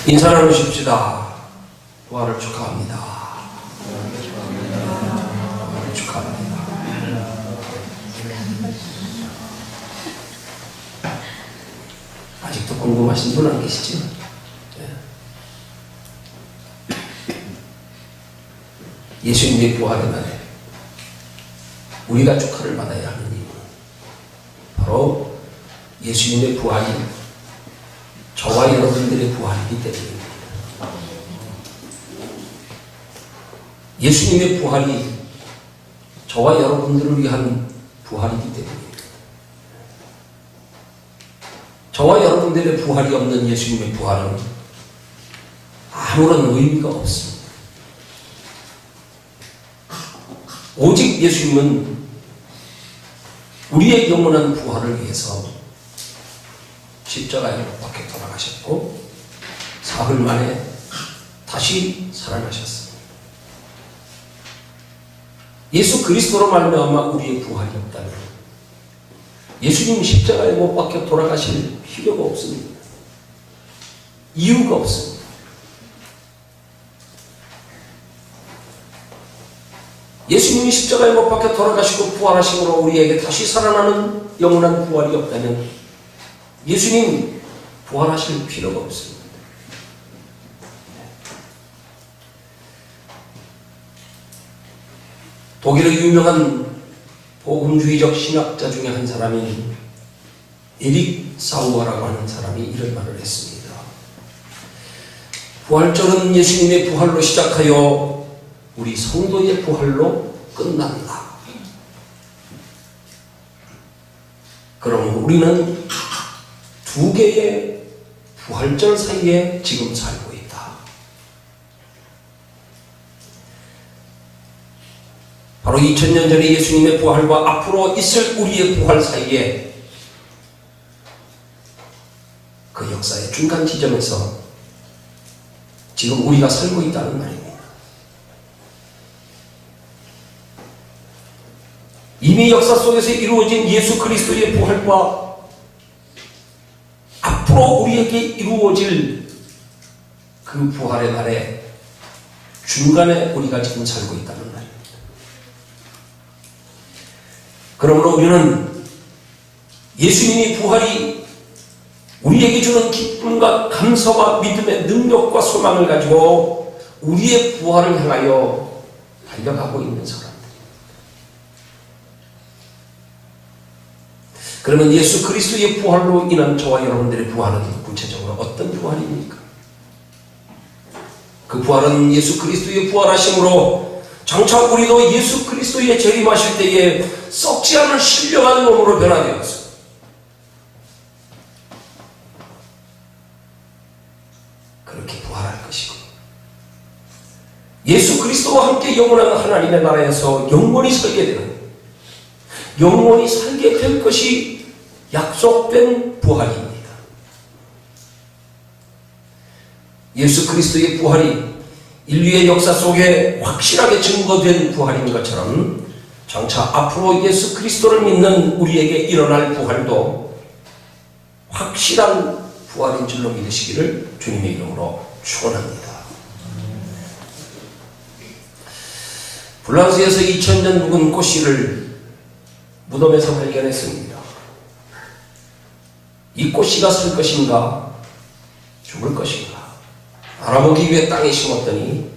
인사 나누십시다. 부활을 축하합니다. 부활을 축하합니다. 아직도 궁금하신 분 안 계시죠? 예수님의 부활의 날에 우리가 축하를 받아야 하는 이유는 바로 예수님의 부활이 저와 여러분들의 부활이기 때문입니다. 예수님의 부활이 저와 여러분들을 위한 부활이기 때문입니다. 저와 여러분들의 부활이 없는 예수님의 부활은 아무런 의미가 없습니다. 오직 예수님은 우리의 영원한 부활을 위해서 십자가에 못 박혀 돌아가셨고 사흘 만에 다시 살아나셨습니다. 예수 그리스도로 말미암아 우리의 부활이 없다면 예수님 십자가에 못 박혀 돌아가실 필요가 없습니다. 이유가 없습니다. 예수님이 십자가에 못 박혀 돌아가시고 부활하심으로 우리에게 다시 살아나는 영원한 부활이 없다면 예수님 부활하실 필요가 없습니다. 독일의 유명한 복음주의적 신학자 중에 한 사람이 에릭 사우어라고 하는 사람이 이런 말을 했습니다. 부활절은 예수님의 부활로 시작하여 우리 성도의 부활로 끝난다. 그럼 우리는 두 개의 부활절 사이에 지금 살고 있다. 바로 2000년 전에 예수님의 부활과 앞으로 있을 우리의 부활 사이에 그 역사의 중간 지점에서 지금 우리가 살고 있다는 말입니다. 이미 역사 속에서 이루어진 예수 그리스도의 부활과 앞으로 우리에게 이루어질 그 부활의 날에 중간에 우리가 지금 살고 있다는 말입니다. 그러므로 우리는 예수님의 부활이 우리에게 주는 기쁨과 감사와 믿음의 능력과 소망을 가지고 우리의 부활을 향하여 달려가고 있는 사람들. 그러면 예수 그리스도의 부활로 인한 저와 여러분들의 부활은 구체적으로 어떤 부활입니까? 그 부활은 예수 그리스도의 부활하심으로 장차 우리도 예수 그리스도의 재림하실 때에 썩지 않은 신령한 몸으로 변화되었습니다. 그렇게 부활할 것이고 예수 그리스도와 함께 영원한 하나님의 나라에서 영원히 살게 되는 영원히 살게 될 것이 약속된 부활입니다. 예수 그리스도의 부활이 인류의 역사 속에 확실하게 증거된 부활인 것처럼 장차 앞으로 예수 그리스도를 믿는 우리에게 일어날 부활도 확실한 부활인 줄로 믿으시기를 주님의 이름으로 축원합니다. 프랑스에서 2000년 묵은 꽃씨를 무덤에서 발견했습니다. 이 꽃씨가 살 것인가 죽을 것인가 알아보기 위해 땅에 심었더니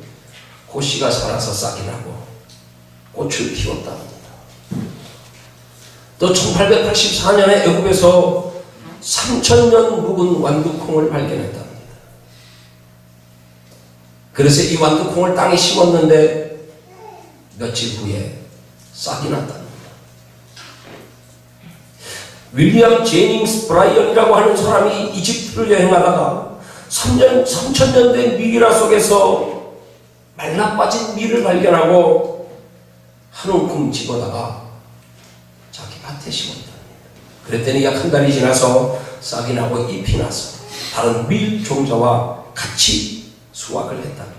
꽃씨가 살아서 싹이 나고 꽃을 피웠답니다. 또 1884년에 애굽에서 3000년 묵은 완두콩을 발견했답니다. 그래서 이 완두콩을 땅에 심었는데 며칠 후에 싹이 났답니다. 윌리엄 제닝스 브라이언이라고 하는 사람이 이집트를 여행하다가 3000년 된 미이라 속에서 말라빠진 밀을 발견하고 한 움큼 집어다가 자기 밭에 심었답니다. 그랬더니 약 한 달이 지나서 싹이 나고 잎이 나서 다른 밀 종자와 같이 수확을 했답니다.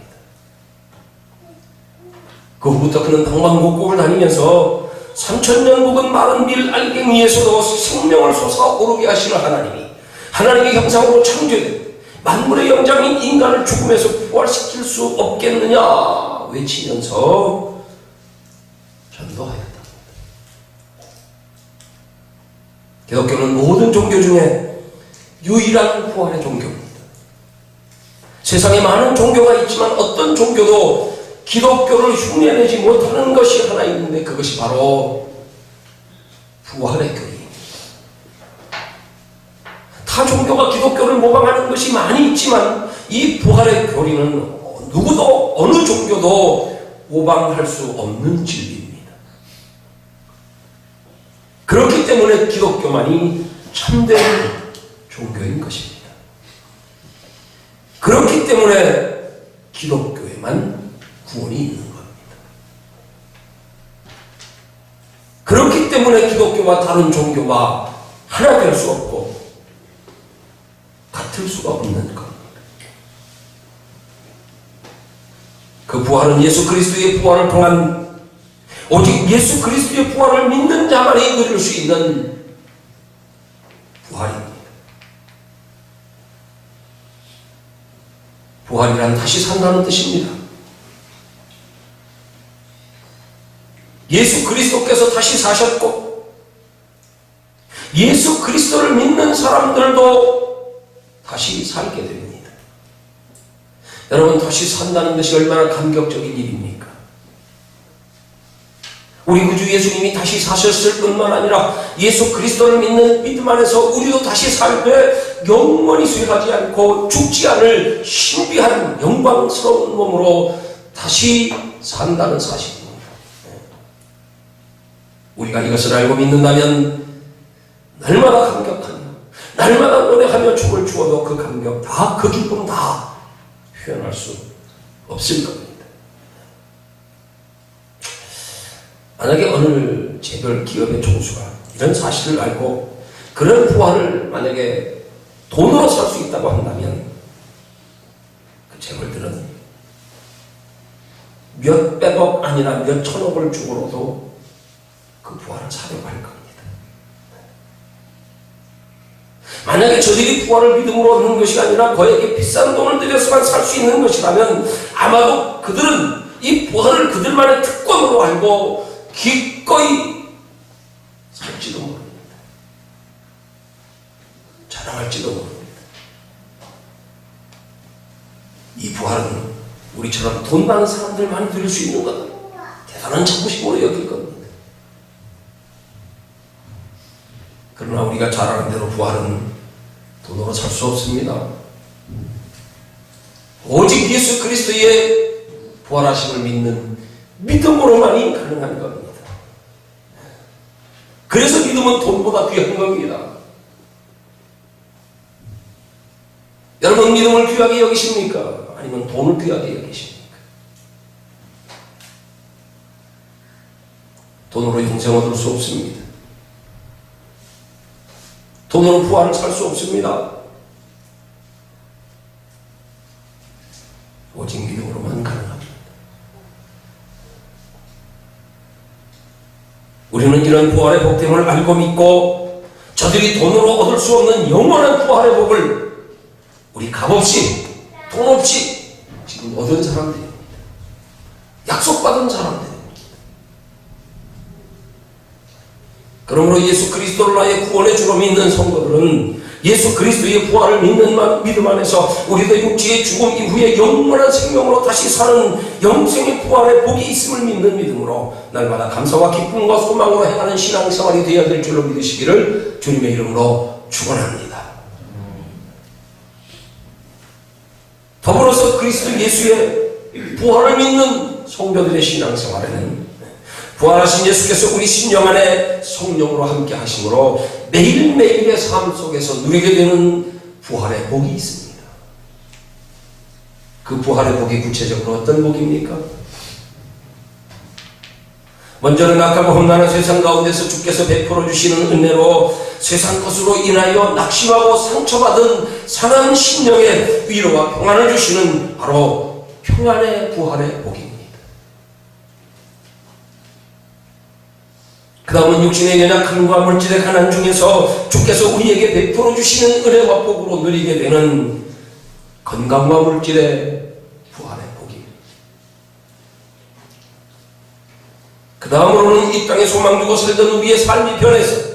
그 후부터 그는 방방곡곡을 다니면서 3000년 묵은 마른 밀 알갱이에서도 생명을 솟아오르게 하시는 하나님이 하나님의 형상으로 창조된 만물의 영장인 인간을 죽음에서 부활시킬 수 없겠느냐 외치면서 전도하였다. 기독교는 모든 종교 중에 유일한 부활의 종교입니다. 세상에 많은 종교가 있지만 어떤 종교도 기독교를 흉내내지 못하는 것이 하나 있는데 그것이 바로 부활의 교리입니다. 타 종교가 기독교를 모방하는 것이 많이 있지만 이 부활의 교리는 누구도 어느 종교도 모방할 수 없는 진리입니다. 그렇기 때문에 기독교만이 참된 종교인 것입니다. 그렇기 때문에 기독교에만 구원이 있는 겁니다. 그렇기 때문에 기독교와 다른 종교가 하나 될 수 없고 같을 수가 없는 겁니다. 그 부활은 예수 그리스도의 부활을 통한 오직 예수 그리스도의 부활을 믿는 자만이 누릴 수 있는 부활입니다. 부활이란 다시 산다는 뜻입니다. 예수 그리스도께서 다시 사셨고 예수 그리스도를 믿는 사람들도 다시 살게 됩니다. 여러분, 다시 산다는 것이 얼마나 감격적인 일입니까? 우리 구주 예수님이 다시 사셨을 뿐만 아니라 예수 그리스도를 믿는 믿음 안에서 우리도 다시 살되 영원히 쇠하지 않고 죽지 않을 신비한 영광스러운 몸으로 다시 산다는 사실입니다. 우리가 이것을 알고 믿는다면 날마다 감격하며 날마다 노래하며 춤을 추어도 그 감격 다, 그 기쁨 다 표현할 수 없을 겁니다. 만약에 어느 재벌 기업의 총수가 이런 사실을 알고 그런 부활을 만약에 돈으로 살 수 있다고 한다면 그 재벌들은 몇백억 아니라 몇천억을 주고로도 그 부활을 사려고 할 겁니다. 만약에 저들이 부활을 믿음으로 얻는 것이 아니라 거액의 비싼 돈을 들여서만 살 수 있는 것이라면 아마도 그들은 이 부활을 그들만의 특권으로 알고 기꺼이 살지도 모릅니다. 자랑할지도 모릅니다. 이 부활은 우리처럼 돈 많은 사람들만이 누릴 수 있는 것, 대단한 자부심으로 여길 겁니다. 그러나 우리가 잘 아는 대로 부활은 돈으로 살 수 없습니다. 오직 예수 그리스도의 부활하심을 믿는 믿음으로만이 가능한 겁니다. 그래서 믿음은 돈보다 귀한 겁니다. 여러분, 믿음을 귀하게 여기십니까? 아니면 돈을 귀하게 여기십니까? 돈으로 영생 얻을 수 없습니다. 돈으로 부활을 살 수 없습니다. 오직 믿음으로만 가능합니다. 우리는 이런 부활의 복됨을 알고 믿고 저들이 돈으로 얻을 수 없는 영원한 부활의 복을 우리 값없이 돈 없이 지금 얻은 사람들입니다. 약속받은 사람들입니다. 그러므로 예수 그리스도를 나의 구원의 주로 믿는 성도들은 예수 그리스도의 부활을 믿는 믿음 안에서 우리도 육체의 죽음 이후에 영원한 생명으로 다시 사는 영생의 부활의 복이 있음을 믿는 믿음으로 날마다 감사와 기쁨과 소망으로 행하는 신앙생활이 되어야 될 줄로 믿으시기를 주님의 이름으로 축원합니다. 더불어서 그리스도 예수의 부활을 믿는 성도들의 신앙생활에는 부활하신 예수께서 우리 심령 안에 성령으로 함께 하심으로 매일매일의 삶 속에서 누리게 되는 부활의 복이 있습니다. 그 부활의 복이 구체적으로 어떤 복입니까? 먼저는 악하고 험난한 세상 가운데서 주께서 베풀어 주시는 은혜로 세상 것으로 인하여 낙심하고 상처받은 상한 심령에 위로와 평안을 주시는 바로 평안의 부활의 복입니다. 그 다음은 육신의 연약함과 물질의 가난 중에서 주께서 우리에게 베풀어 주시는 은혜와 복으로 누리게 되는 건강과 물질의 부활의 복입니다. 그 다음으로는 이 땅에 소망 두고 살던 우리의 삶이 변해서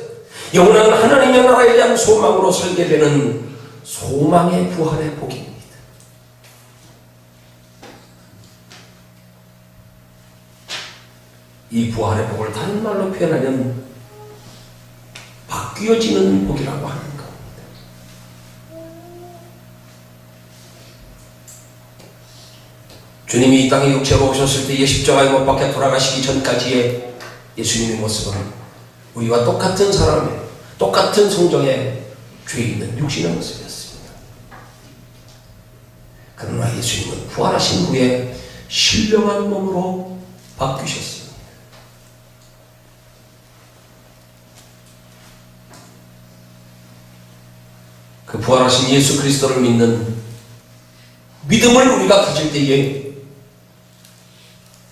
영원한 하나님의 나라에 대한 소망으로 살게 되는 소망의 부활의 복입니다. 이 부활의 복을 다른 말로 표현하면 바뀌어지는 복이라고 하는 겁니다. 주님이 이 땅에 육체로 오셨을 때의 십자가에 못 박혀 돌아가시기 전까지의 예수님의 모습은 우리와 똑같은 사람의, 똑같은 성정에 죄 있는 육신의 모습이었습니다. 그러나 예수님은 부활하신 후에 신령한 몸으로 바뀌셨습니다. 그 부활하신 예수 그리스도를 믿는 믿음을 우리가 가질 때에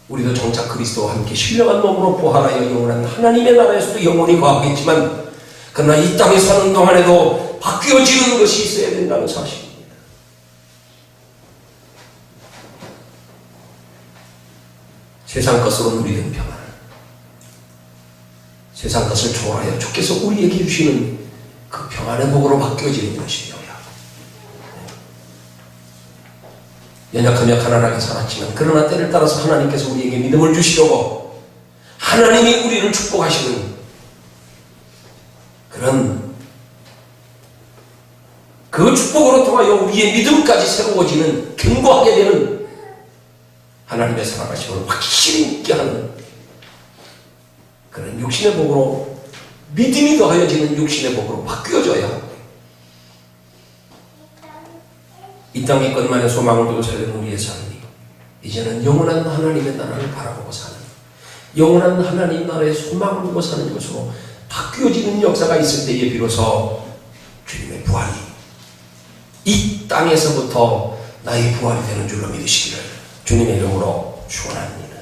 우리도 정작 그리스도와 함께 신령한 몸으로 부활하여 영원한 하나님의 나라에서도 영원히 거하겠지만, 그러나 이 땅에 사는 동안에도 바뀌어지는 것이 있어야 된다는 사실입니다. 세상 것으로 누리는 평안을, 세상 것을 초월하여 주께서 우리에게 주시는 그 평안의 복으로 바뀌어지는 것이요. 연약하며 가난하게 살았지만, 그러나 때를 따라서 하나님께서 우리에게 믿음을 주시려고 하나님이 우리를 축복하시는 그런 그 축복으로 통하여 우리의 믿음까지 새로워지는, 견고하게 되는 하나님의 살아가심을 확실히 믿게 하는 그런 육신의 복으로, 믿음이 더하여지는 육신의 복으로 바뀌어져야 합니다. 이 땅의 것만의 소망을 두고 살던 우리의 삶이 이제는 영원한 하나님의 나라를 바라보고 사는, 영원한 하나님 나라의 소망을 두고 사는 것으로 바뀌어지는 역사가 있을 때에 비로소 주님의 부활이 이 땅에서부터 나의 부활이 되는 줄로 믿으시기를 주님의 이름으로 축원합니다.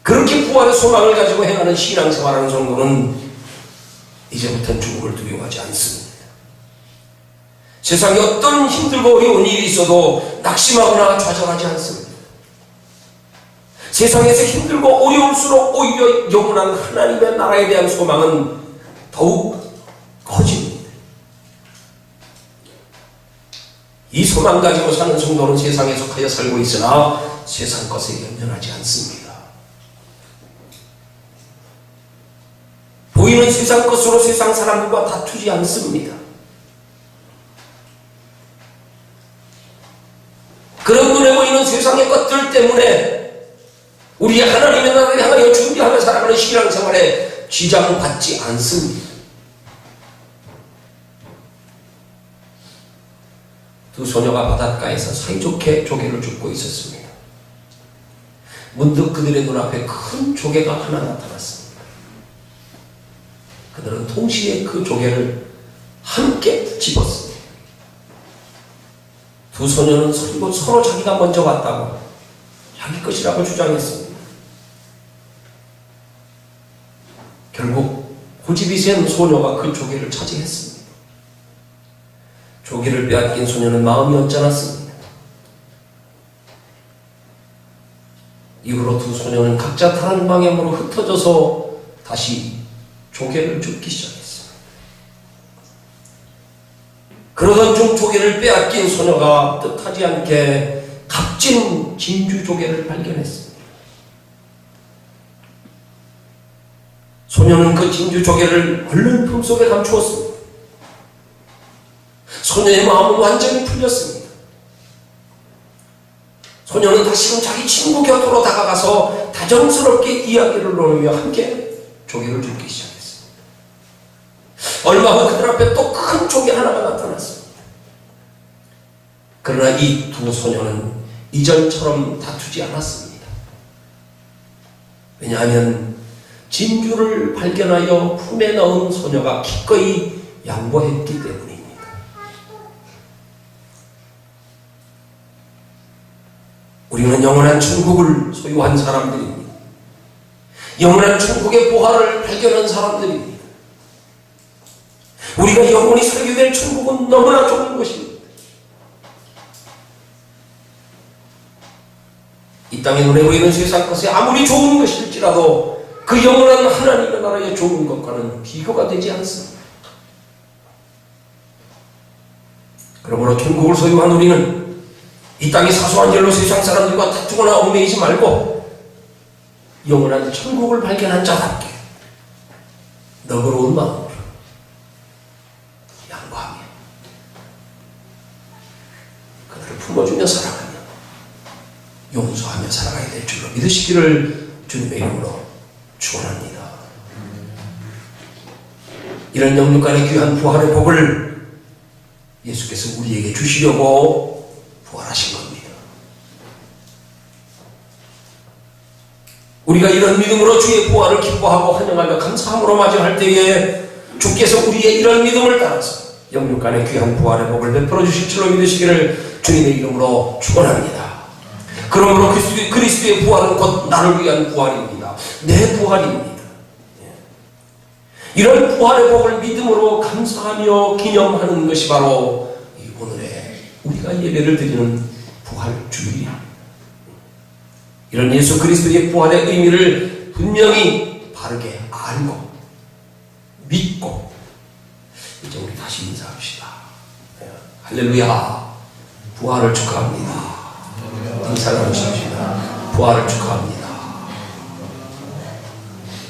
그렇게 부활의 소망을 가지고 행하는 신앙생활하는 성도는 이제부터는 죽음을 두려워하지 않습니다. 세상에 어떤 힘들고 어려운 일이 있어도 낙심하거나 좌절하지 않습니다. 세상에서 힘들고 어려울수록 오히려 영원한 하나님의 나라에 대한 소망은 더욱 커집니다. 이 소망 가지고 사는 성도는 세상에 속하여 살고 있으나 세상 것에 연연하지 않습니다. 보이는 세상 것으로 세상 사람들과 다투지 않습니다. 그런 눈에 보이는 세상의 것들 때문에 우리 하나님의 나라를 향하여 준비하며 살아가는 신앙생활에 지장받지 않습니다. 두 소녀가 바닷가에서 사이좋게 조개를 줍고 있었습니다. 문득 그들의 눈앞에 큰 조개가 하나 나타났습니다. 그들은 동시에 그 조개를 함께 집었습니다. 두 소녀는 서로 자기가 먼저 왔다고 자기 것이라고 주장했습니다. 결국 고집이 센 소녀가 그 조개를 차지했습니다. 조개를 빼앗긴 소녀는 마음이 언짢았습니다. 이후로 두 소녀는 각자 다른 방향으로 흩어져서 다시 조개를 줍기 시작했습니다. 그러던 중 조개를 빼앗긴 소녀가 뜻하지 않게 값진 진주 조개를 발견했습니다. 소녀는 그 진주 조개를 얼른 품속에 감추었습니다. 소녀의 마음은 완전히 풀렸습니다. 소녀는 다시금 자기 친구 곁으로 다가가서 다정스럽게 이야기를 나누며 함께 조개를 줍기 시작했습니다. 얼마 후 그들 앞에 또 큰 조개 하나가 나타났습니다. 그러나 이 두 소녀는 이전처럼 다투지 않았습니다. 왜냐하면 진주를 발견하여 품에 넣은 소녀가 기꺼이 양보했기 때문입니다. 우리는 영원한 천국을 소유한 사람들입니다. 영원한 천국의 보화를 발견한 사람들입니다. 우리가 영원히 살게 될 천국은 너무나 좋은 것입니다. 이 땅에 눈에 보이는 세상 것이 아무리 좋은 것일지라도 그 영원한 하나님의 나라의 좋은 것과는 비교가 되지 않습니다. 그러므로 천국을 소유한 우리는 이 땅의 사소한 일로 세상 사람들과 다투거나 얽매이지 말고 영원한 천국을 발견한 자답게 너그러운 마음으로 양보하며 그들을 품어주며 살아가며 용서하며 살아가야 될 줄로 믿으시기를 주님의 이름으로 축원합니다. 이런 영육간의 귀한 부활의 복을 예수께서 우리에게 주시려고 부활하신 겁니다. 우리가 이런 믿음으로 주의 부활을 기뻐하고 환영하며 감사함으로 맞이할 때에 주께서 우리의 이런 믿음을 따라서 영육간의 귀한 부활의 복을 베풀어 주실 줄로 믿으시기를 주님의 이름으로 축원합니다. 그러므로 그리스도의 부활은 곧 나를 위한 부활입니다. 내 부활입니다. 이런 부활의 복을 믿음으로 감사하며 기념하는 것이 바로 오늘의 우리가 예배를 드리는 부활주일입니다. 이런 예수 그리스도의 부활의 의미를 분명히 바르게 알고 믿고 이제 우리 다시 인사합시다. 할렐루야. 부활을 축하합니다. 인사를 하십시다. 부활을 축하합니다.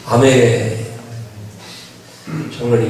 아멘. 장로님